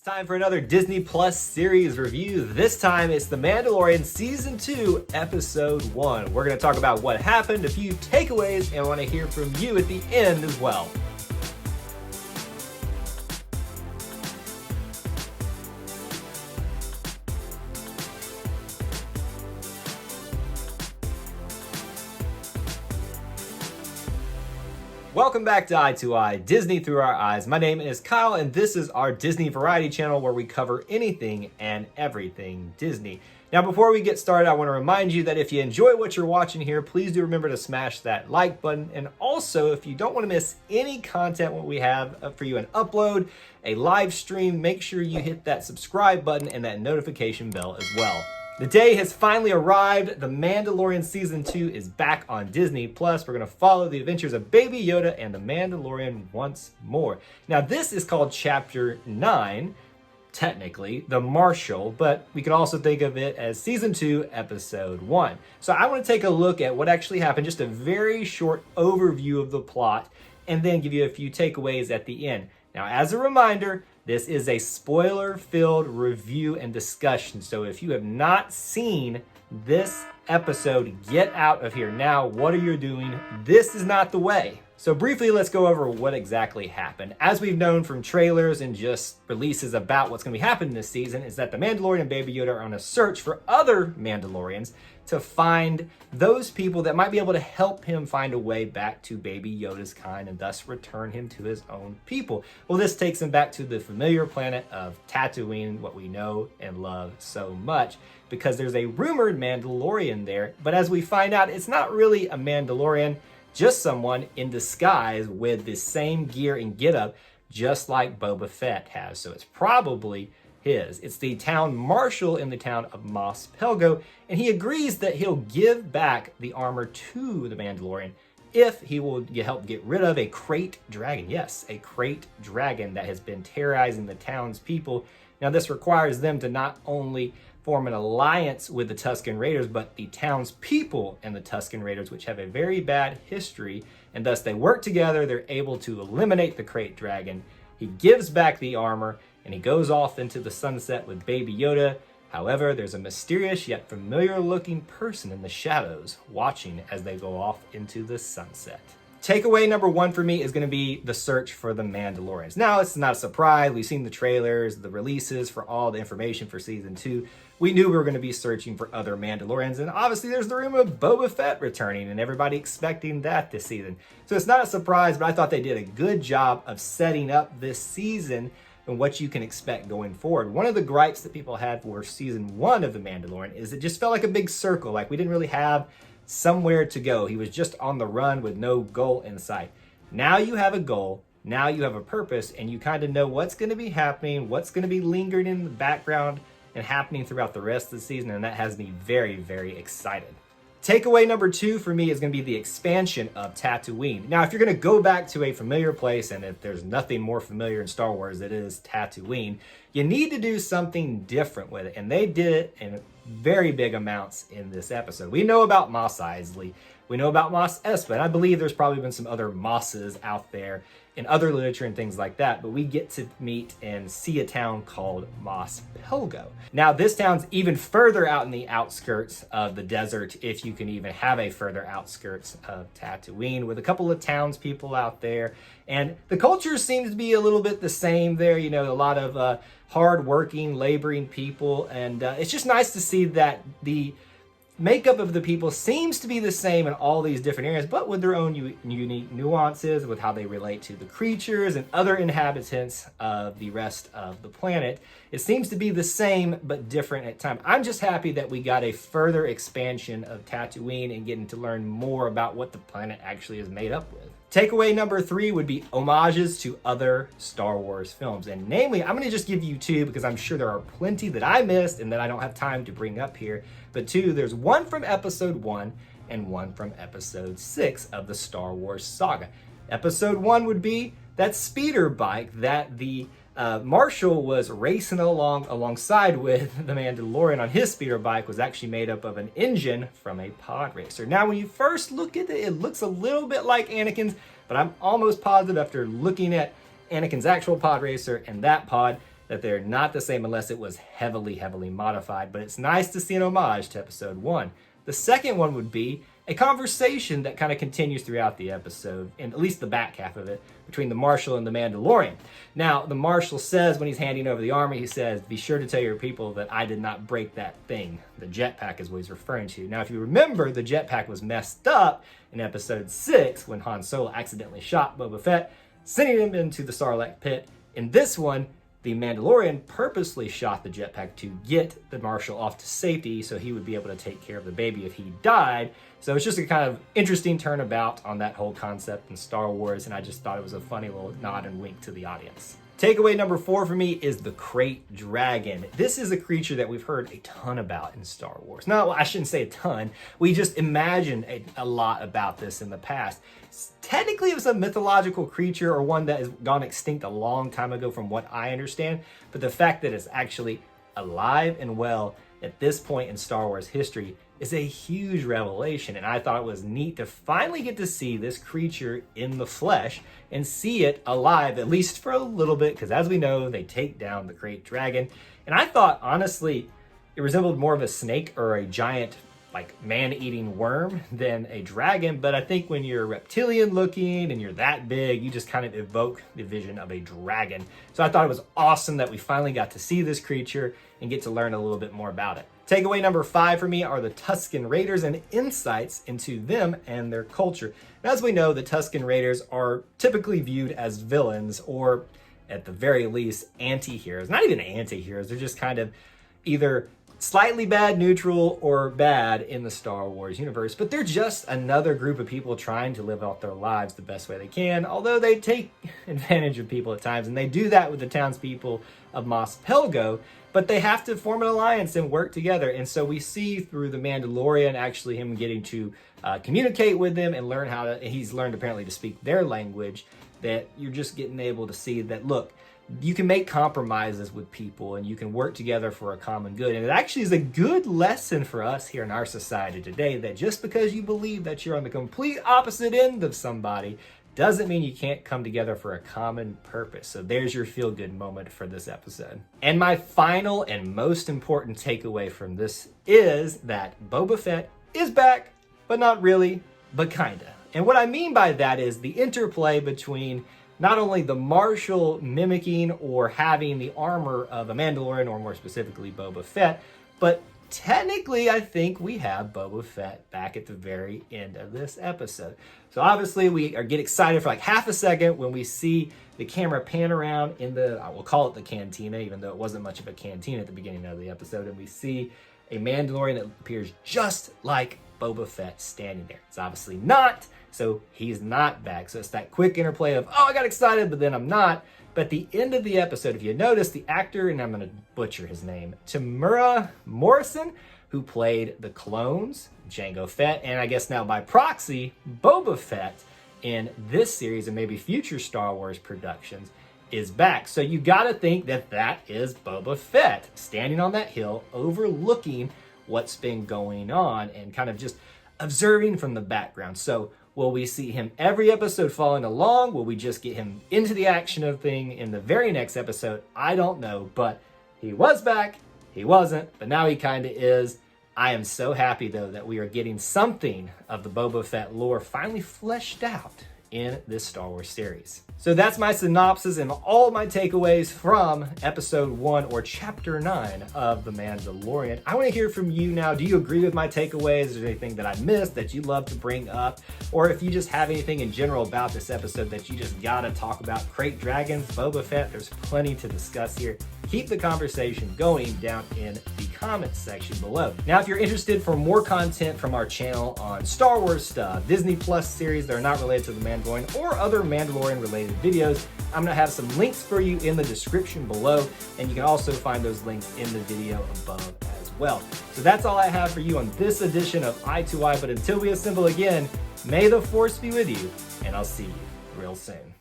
It's time for another Disney Plus series review. This time it's The Mandalorian Season 2, Episode 1. We're going to talk about what happened, a few takeaways, and I want to hear from you at the end as well. Welcome back to Eye to Eye, Disney Through Our Eyes. My name is Kyle, and this is our Disney Variety channel where we cover anything and everything Disney. Now, before we get started, I want to remind you that if you enjoy what you're watching here, please do remember to smash that like button. And also, if you don't want to miss any content what we have for you, an upload, a live stream, make sure you hit that subscribe button and that notification bell as well. The day has finally arrived. The Mandalorian Season 2 is back on Disney Plus. We're going to follow the adventures of Baby Yoda and the Mandalorian once more. Now, this is called Chapter 9, technically, the Marshal, but we can also think of it as Season 2, Episode 1. So I want to take a look at what actually happened, just a very short overview of the plot, and then give you a few takeaways at the end. Now, as a reminder, this is a spoiler-filled review and discussion, so if you have not seen this episode, get out of here now. What are you doing? This is not the way. So briefly, let's go over what exactly happened. As we've known from trailers and just releases about what's going to be happening this season, is that the Mandalorian and Baby Yoda are on a search for other Mandalorians to find those people that might be able to help him find a way back to Baby Yoda's kind and thus return him to his own people. Well, this takes him back to the familiar planet of Tatooine, what we know and love so much, because there's a rumored Mandalorian there. But as we find out, it's not really a Mandalorian, just someone in disguise with the same gear and getup, just like Boba Fett has. So it's probably his. It's the town marshal in the town of Mos Pelgo, and he agrees that he'll give back the armor to the Mandalorian if he will help get rid of a crate dragon. Yes, a crate dragon that has been terrorizing the town's people. Now, this requires them to not only form an alliance with the Tuscan Raiders, but the townspeople and the Tuscan Raiders, which have a very bad history, and thus they work together. They're able to eliminate the crate dragon. He gives back the armor, and he goes off into the sunset with Baby Yoda. However, there's a mysterious yet familiar-looking person in the shadows watching as they go off into the sunset. Takeaway number one for me is going to be the search for the Mandalorians. Now, it's not a surprise. We've seen the trailers, the releases for all the information for Season 2. We knew we were going to be searching for other Mandalorians, and obviously there's the rumor of Boba Fett returning, and everybody expecting that this season. So it's not a surprise, but I thought they did a good job of setting up this season and what you can expect going forward. One of the gripes that people had for Season 1 of The Mandalorian is it just felt like a big circle, like we didn't really have somewhere to go. He was just on the run with no goal in sight. Now you have a goal, now you have a purpose, and you kind of know what's going to be happening, what's going to be lingering in the background and happening throughout the rest of the season, and that has me very, very excited. Takeaway number two for me is going to be the expansion of Tatooine. Now, if you're going to go back to a familiar place, and if there's nothing more familiar in Star Wars, it is Tatooine, you need to do something different with it, and they did it in very big amounts in this episode. We know about Mos Eisley, we know about Mos Espa, and I believe there's probably been some other Mosses out there in other literature and things like that, but we get to meet and see a town called Mos Pelgo. Now, this town's even further out in the outskirts of the desert, if you can even have a further outskirts of Tatooine, with a couple of townspeople out there. And the culture seems to be a little bit the same there, you know, a lot of hard-working, laboring people, and it's just nice to see that the makeup of the people seems to be the same in all these different areas, but with their own unique nuances with how they relate to the creatures and other inhabitants of the rest of the planet. It seems to be the same, but different at times. I'm just happy that we got a further expansion of Tatooine and getting to learn more about what the planet actually is made up with. Takeaway number three would be homages to other Star Wars films. And namely, I'm going to just give you two because I'm sure there are plenty that I missed and that I don't have time to bring up here. But two, there's one from Episode 1 and one from Episode 6 of the Star Wars saga. Episode 1 would be that speeder bike that the Marshal was racing alongside with the Mandalorian on his speeder bike was actually made up of an engine from a pod racer. Now, when you first look at it, it looks a little bit like Anakin's, but I'm almost positive after looking at Anakin's actual pod racer and that pod, that they're not the same unless it was heavily, heavily modified. But it's nice to see an homage to episode 1. The second one would be a conversation that kind of continues throughout the episode, and at least the back half of it, between the Marshal and the Mandalorian. Now, the Marshal says when he's handing over the armor, he says, "Be sure to tell your people that I did not break that thing." The jetpack is what he's referring to. Now, if you remember, the jetpack was messed up in episode 6 when Han Solo accidentally shot Boba Fett, sending him into the Sarlacc pit. In this one, the Mandalorian purposely shot the jetpack to get the Marshal off to safety so he would be able to take care of the baby if he died. So it's just a kind of interesting turnabout on that whole concept in Star Wars, and I just thought it was a funny little nod and wink to the audience. Takeaway number 4 for me is the Krayt Dragon. This is a creature that we've heard a ton about in Star Wars. No, I shouldn't say a ton. We just imagine a lot about this in the past. Technically, it was a mythological creature or one that has gone extinct a long time ago from what I understand. But the fact that it's actually alive and well at this point in Star Wars history is a huge revelation, and I thought it was neat to finally get to see this creature in the flesh and see it alive, at least for a little bit, because as we know, they take down the Krayt Dragon. And I thought, honestly, it resembled more of a snake or a giant, like, man-eating worm than a dragon, but I think when you're reptilian looking and you're that big, you just kind of evoke the vision of a dragon. So I thought it was awesome that we finally got to see this creature and get to learn a little bit more about it. Takeaway number 5 for me are the Tuscan Raiders and insights into them and their culture. And as we know, the Tuscan Raiders are typically viewed as villains, or at the very least, anti-heroes. Not even anti-heroes, they're just kind of either slightly bad, neutral, or bad in the Star Wars universe, but they're just another group of people trying to live out their lives the best way they can, although they take advantage of people at times, and they do that with the townspeople of Mos Pelgo, but they have to form an alliance and work together. And so we see through the Mandalorian actually him getting to communicate with them and learn how to, he's learned apparently to speak their language, that you're just getting able to see that, look, you can make compromises with people and you can work together for a common good. And it actually is a good lesson for us here in our society today, that just because you believe that you're on the complete opposite end of somebody doesn't mean you can't come together for a common purpose. So there's your feel-good moment for this episode. And my final and most important takeaway from this is that Boba Fett is back, but not really, but kinda. And what I mean by that is the interplay between not only the Marshal mimicking or having the armor of a Mandalorian, or more specifically Boba Fett, but technically I think we have Boba Fett back at the very end of this episode. So obviously we get excited for like half a second when we see the camera pan around in the, I will call it the cantina, even though it wasn't much of a cantina at the beginning of the episode, and we see a Mandalorian that appears just like Boba Fett standing there. It's obviously not, so he's not back. So it's that quick interplay of, oh, I got excited, but then I'm not. But at the end of the episode, if you notice, the actor, and I'm going to butcher his name, Temuera Morrison, who played the clones, Jango Fett, and I guess now by proxy, Boba Fett in this series and maybe future Star Wars productions, is back. So you got to think that that is Boba Fett standing on that hill overlooking what's been going on and kind of just observing from the background. So will we see him every episode following along? Will we just get him into the action of thing in the very next episode? I don't know, but he was back. He wasn't, but now he kind of is. I am so happy, though, that we are getting something of the Boba Fett lore finally fleshed out in this Star Wars series. So that's my synopsis and all my takeaways from episode 1 or chapter 9 of The Mandalorian. I want to hear from you now. Do you agree with my takeaways? Is there anything that I missed that you'd love to bring up? Or if you just have anything in general about this episode that you just gotta talk about, Krayt Dragons, Boba Fett, there's plenty to discuss here. Keep the conversation going down in the comments section below. Now, if you're interested for more content from our channel on Star Wars stuff, Disney Plus series that are not related to The Mandalorian, or other Mandalorian related videos, I'm gonna have some links for you in the description below, and you can also find those links in the video above as well. So that's all I have for you on this edition of Eye to Eye, but until we assemble again, may the Force be with you, and I'll see you real soon.